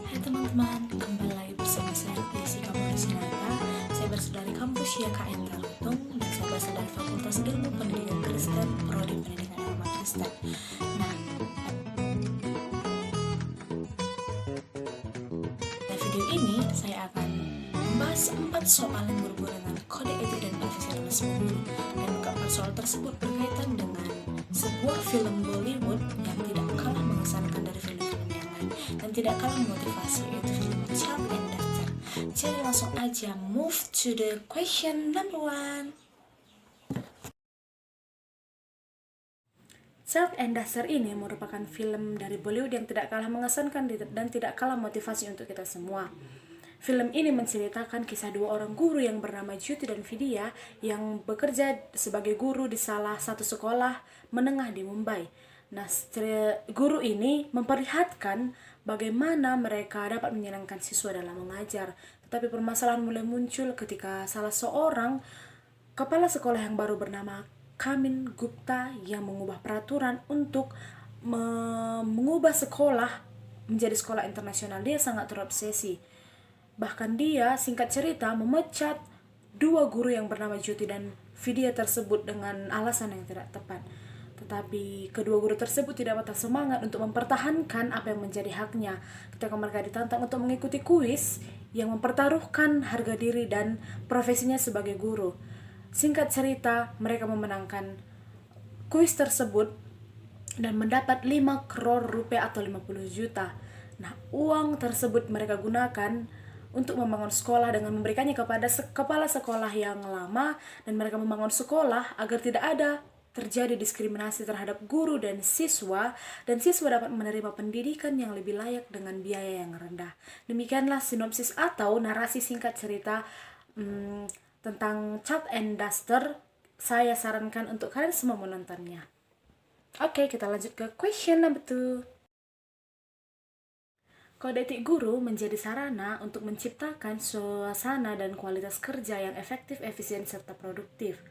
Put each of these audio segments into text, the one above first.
Hai teman-teman, kembali lagi bersama saya Desi Kamurisinata. Saya berasal dari kampus YKN Tarutung dan saya berasal dari Fakultas Ilmu Pendidikan Kristen, Prodi Pendidikan Agama Kristen. Nah, pada video ini saya akan membahas 4 soal yang berhubungan dengan kode etik dan profesionalisme guru, dan keempat soal tersebut berkaitan dengan sebuah film Bollywood yang tidak kalah mengesankan dari film-film yang lain dan tidak kalah memotivasi, yaitu film Child and Doctor. Jadi langsung aja move to the question number 1. Child and Doctor ini merupakan film dari Bollywood yang tidak kalah mengesankan dan tidak kalah motivasi untuk kita semua. Film ini menceritakan kisah dua orang guru yang bernama Jyoti dan Vidya yang bekerja sebagai guru di salah satu sekolah menengah di Mumbai. Nah, guru ini memperlihatkan bagaimana mereka dapat menyenangkan siswa dalam mengajar. Tetapi permasalahan mulai muncul ketika salah seorang kepala sekolah yang baru bernama Kamin Gupta yang mengubah peraturan untuk mengubah sekolah menjadi sekolah internasional. Dia sangat terobsesi. Bahkan dia, singkat cerita, memecat dua guru yang bernama Jyoti dan Vidya tersebut dengan alasan yang tidak tepat. Tetapi kedua guru tersebut tidak patah semangat untuk mempertahankan apa yang menjadi haknya ketika mereka ditantang untuk mengikuti kuis yang mempertaruhkan harga diri dan profesinya sebagai guru. Singkat cerita, mereka memenangkan kuis tersebut dan mendapat 5 crore rupiah atau 50 juta. Nah, uang tersebut mereka gunakan untuk membangun sekolah dengan memberikannya kepada kepala sekolah yang lama, dan mereka membangun sekolah agar tidak ada terjadi diskriminasi terhadap guru dan siswa dapat menerima pendidikan yang lebih layak dengan biaya yang rendah. Demikianlah sinopsis atau narasi singkat cerita tentang Child and Doctor. Saya sarankan untuk kalian semua menontonnya. Oke, kita lanjut ke question number 2. Kode etik guru menjadi sarana untuk menciptakan suasana dan kualitas kerja yang efektif, efisien, serta produktif.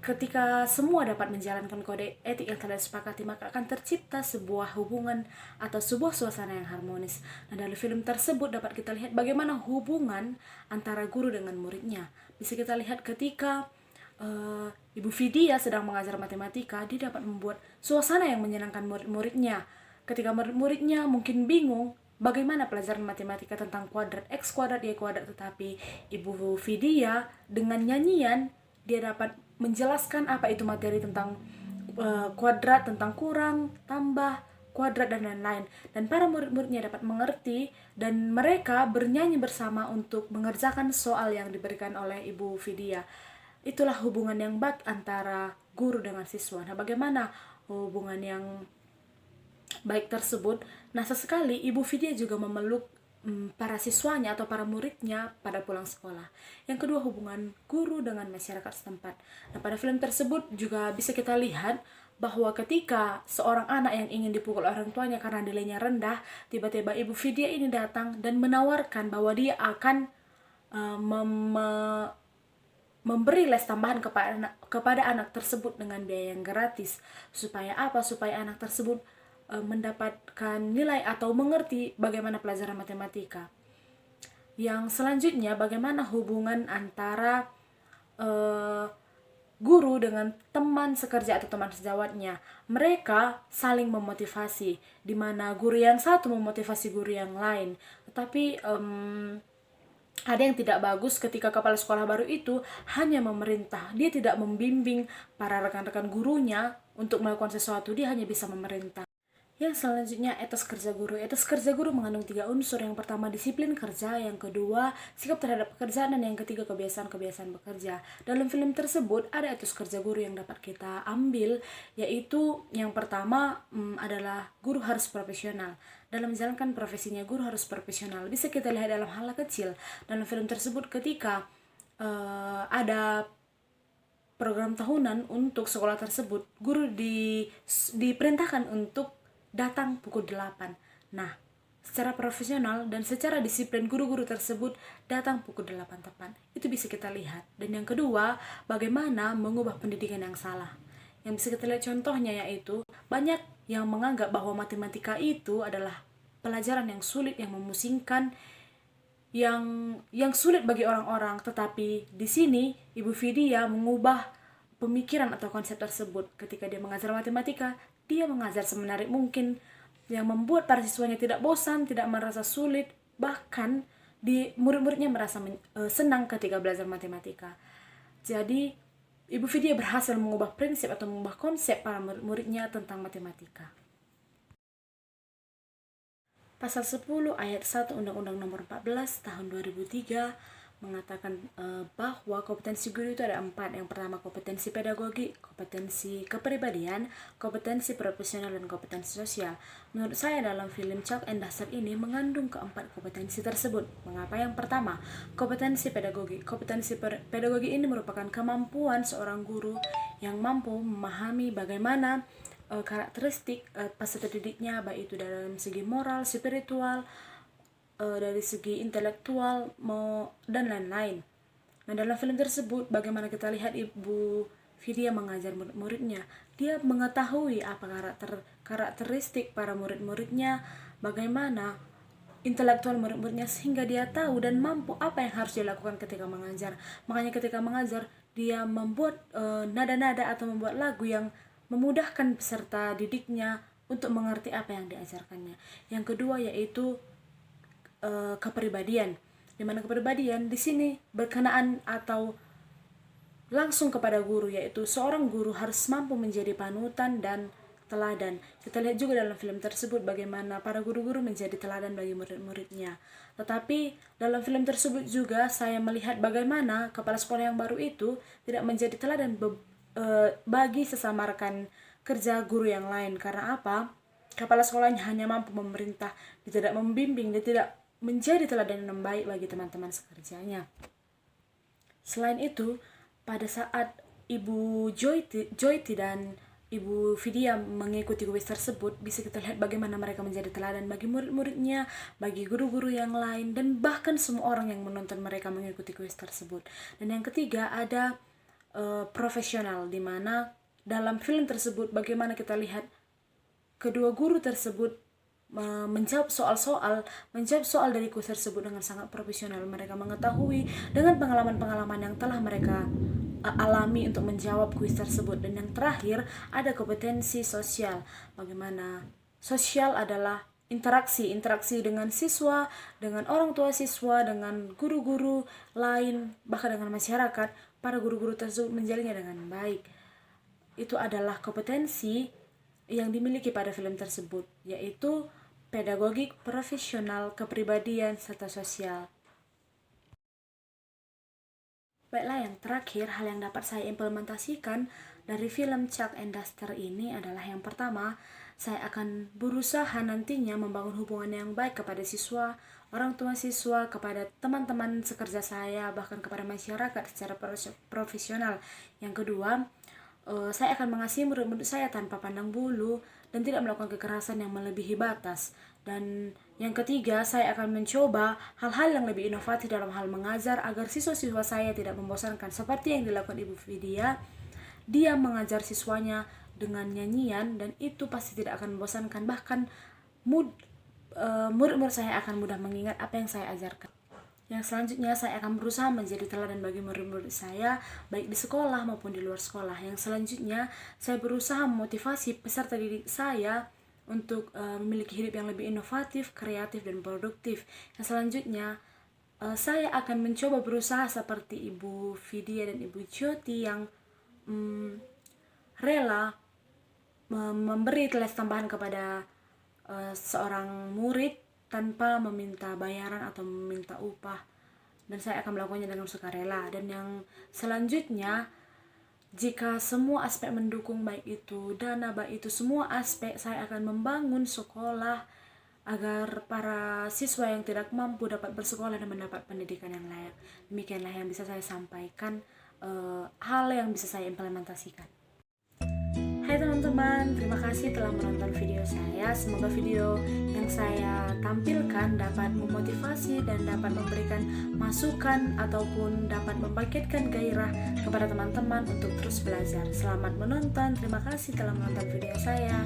Ketika semua dapat menjalankan kode etik yang telah disepakati, maka akan tercipta sebuah hubungan atau sebuah suasana yang harmonis. Nah, dalam film tersebut dapat kita lihat bagaimana hubungan antara guru dengan muridnya. Bisa kita lihat ketika Ibu Vidya sedang mengajar matematika, dia dapat membuat suasana yang menyenangkan murid-muridnya. Ketika murid-muridnya mungkin bingung bagaimana pelajaran matematika tentang kuadrat X kuadrat Y kuadrat, tetapi Ibu Vidya dengan nyanyian dia dapat menjelaskan apa itu materi tentang kuadrat, tentang kurang, tambah, kuadrat, dan lain-lain. Dan para murid-muridnya dapat mengerti dan mereka bernyanyi bersama untuk mengerjakan soal yang diberikan oleh Ibu Vidya. Itulah hubungan yang baik antara guru dengan siswa. Nah, bagaimana hubungan yang baik tersebut? Nah, sesekali Ibu Vidya juga memeluk para siswanya atau para muridnya pada pulang sekolah. Yang kedua, hubungan guru dengan masyarakat setempat. Nah, pada film tersebut juga bisa kita lihat bahwa ketika seorang anak yang ingin dipukul orang tuanya karena nilainya rendah, tiba-tiba Ibu Vidya ini datang dan menawarkan bahwa dia akan memberi les tambahan kepada anak tersebut dengan biaya yang gratis. Supaya apa? Supaya anak tersebut mendapatkan nilai atau mengerti bagaimana pelajaran matematika. Yang selanjutnya, bagaimana hubungan antara guru dengan teman sekerja atau teman sejawatnya. Mereka saling memotivasi, di mana guru yang satu memotivasi guru yang lain. Tetapi ada yang tidak bagus ketika kepala sekolah baru itu hanya memerintah. Dia tidak membimbing para rekan-rekan gurunya untuk melakukan sesuatu, dia hanya bisa memerintah. Yang selanjutnya, etos kerja guru. Etos kerja guru mengandung 3 unsur. Yang pertama, disiplin kerja. Yang kedua, sikap terhadap pekerjaan. Dan yang ketiga, kebiasaan-kebiasaan bekerja. Dalam film tersebut, ada etos kerja guru yang dapat kita ambil, yaitu yang pertama adalah guru harus profesional. Dalam menjalankan profesinya, guru harus profesional. Bisa kita lihat dalam hal kecil. Dalam film tersebut, ketika ada program tahunan untuk sekolah tersebut, guru diperintahkan untuk datang pukul 8. Nah, secara profesional dan secara disiplin guru-guru tersebut datang pukul 8 tepat. Itu bisa kita lihat. Dan yang kedua, bagaimana mengubah pendidikan yang salah. Yang bisa kita lihat contohnya yaitu banyak yang menganggap bahwa matematika itu adalah pelajaran yang sulit, yang memusingkan, yang sulit bagi orang-orang. Tetapi di sini Ibu Vidya mengubah pemikiran atau konsep tersebut. Ketika dia mengajar matematika, dia mengajar semenarik mungkin, yang membuat para siswanya tidak bosan, tidak merasa sulit, bahkan murid-muridnya merasa senang ketika belajar matematika. Jadi Ibu Vidya berhasil mengubah prinsip atau mengubah konsep para murid-muridnya tentang matematika. Pasal 10 ayat 1 Undang-Undang Nomor 14 Tahun 2003 mengatakan bahwa kompetensi guru itu ada 4. Yang pertama kompetensi pedagogi, kompetensi kepribadian, kompetensi profesional, dan kompetensi sosial. Menurut saya dalam film Chalk and Duster ini mengandung keempat kompetensi tersebut. Mengapa? Yang pertama, kompetensi pedagogi. Kompetensi pedagogi ini merupakan kemampuan seorang guru yang mampu memahami bagaimana karakteristik peserta didiknya, baik itu dalam segi moral, spiritual, dari segi intelektual, dan lain-lain. Nah, dalam film tersebut bagaimana kita lihat Ibu Vidya mengajar murid-muridnya. Dia mengetahui apa karakteristik para murid-muridnya, bagaimana intelektual murid-muridnya, sehingga dia tahu dan mampu apa yang harus dilakukan ketika mengajar. Makanya ketika mengajar dia membuat nada-nada atau membuat lagu yang memudahkan peserta didiknya untuk mengerti apa yang diajarkannya. Yang kedua yaitu kepribadian, di mana kepribadian di sini berkenaan atau langsung kepada guru, yaitu seorang guru harus mampu menjadi panutan dan teladan. Kita lihat juga dalam film tersebut bagaimana para guru-guru menjadi teladan bagi murid-muridnya. Tetapi dalam film tersebut juga saya melihat bagaimana kepala sekolah yang baru itu tidak menjadi teladan bagi sesama rekan kerja guru yang lain. Karena apa? Kepala sekolahnya hanya mampu memerintah, dia tidak membimbing, dia tidak menjadi teladan yang baik bagi teman-teman sekerjanya. Selain itu, pada saat Ibu Joyti dan Ibu Vidya mengikuti kuis tersebut, bisa kita lihat bagaimana mereka menjadi teladan bagi murid-muridnya, bagi guru-guru yang lain, dan bahkan semua orang yang menonton mereka mengikuti kuis tersebut. Dan yang ketiga ada profesional, di mana dalam film tersebut bagaimana kita lihat kedua guru tersebut menjawab soal dari kuis tersebut dengan sangat profesional. Mereka mengetahui dengan pengalaman-pengalaman yang telah mereka alami untuk menjawab kuis tersebut. Dan yang terakhir ada kompetensi sosial. Bagaimana sosial adalah interaksi dengan siswa, dengan orang tua siswa, dengan guru-guru lain, bahkan dengan masyarakat. Para guru-guru tersebut menjalinnya dengan baik. Itu adalah kompetensi yang dimiliki pada film tersebut, yaitu pedagogik, profesional, kepribadian, serta sosial. Baiklah, yang terakhir, hal yang dapat saya implementasikan dari film Chalk and Duster ini adalah yang pertama, saya akan berusaha nantinya membangun hubungan yang baik kepada siswa, orang tua siswa, kepada teman-teman sekerja saya, bahkan kepada masyarakat secara profesional. Yang kedua, saya akan mengasihi murid-murid saya tanpa pandang bulu dan tidak melakukan kekerasan yang melebihi batas. Dan yang ketiga, saya akan mencoba hal-hal yang lebih inovatif dalam hal mengajar agar siswa-siswa saya tidak membosankan. Seperti yang dilakukan Ibu Vidya, dia mengajar siswanya dengan nyanyian dan itu pasti tidak akan membosankan. Bahkan murid-murid saya akan mudah mengingat apa yang saya ajarkan. Yang selanjutnya, saya akan berusaha menjadi teladan bagi murid-murid saya, baik di sekolah maupun di luar sekolah. Yang selanjutnya, saya berusaha memotivasi peserta didik saya untuk memiliki hidup yang lebih inovatif, kreatif, dan produktif. Yang selanjutnya, saya akan mencoba berusaha seperti Ibu Vidya dan Ibu Joyti yang rela memberi les tambahan kepada seorang murid tanpa meminta bayaran atau meminta upah, dan saya akan melakukannya dengan sukarela. Dan yang selanjutnya, jika semua aspek mendukung, baik itu dana, baik itu semua aspek, saya akan membangun sekolah agar para siswa yang tidak mampu dapat bersekolah dan mendapat pendidikan yang layak. Demikianlah yang bisa saya sampaikan, hal yang bisa saya implementasikan. Hai teman-teman, terima kasih telah menonton video saya. Semoga video yang saya tampilkan dapat memotivasi dan dapat memberikan masukan ataupun dapat membangkitkan gairah kepada teman-teman untuk terus belajar. Selamat menonton, terima kasih telah menonton video saya.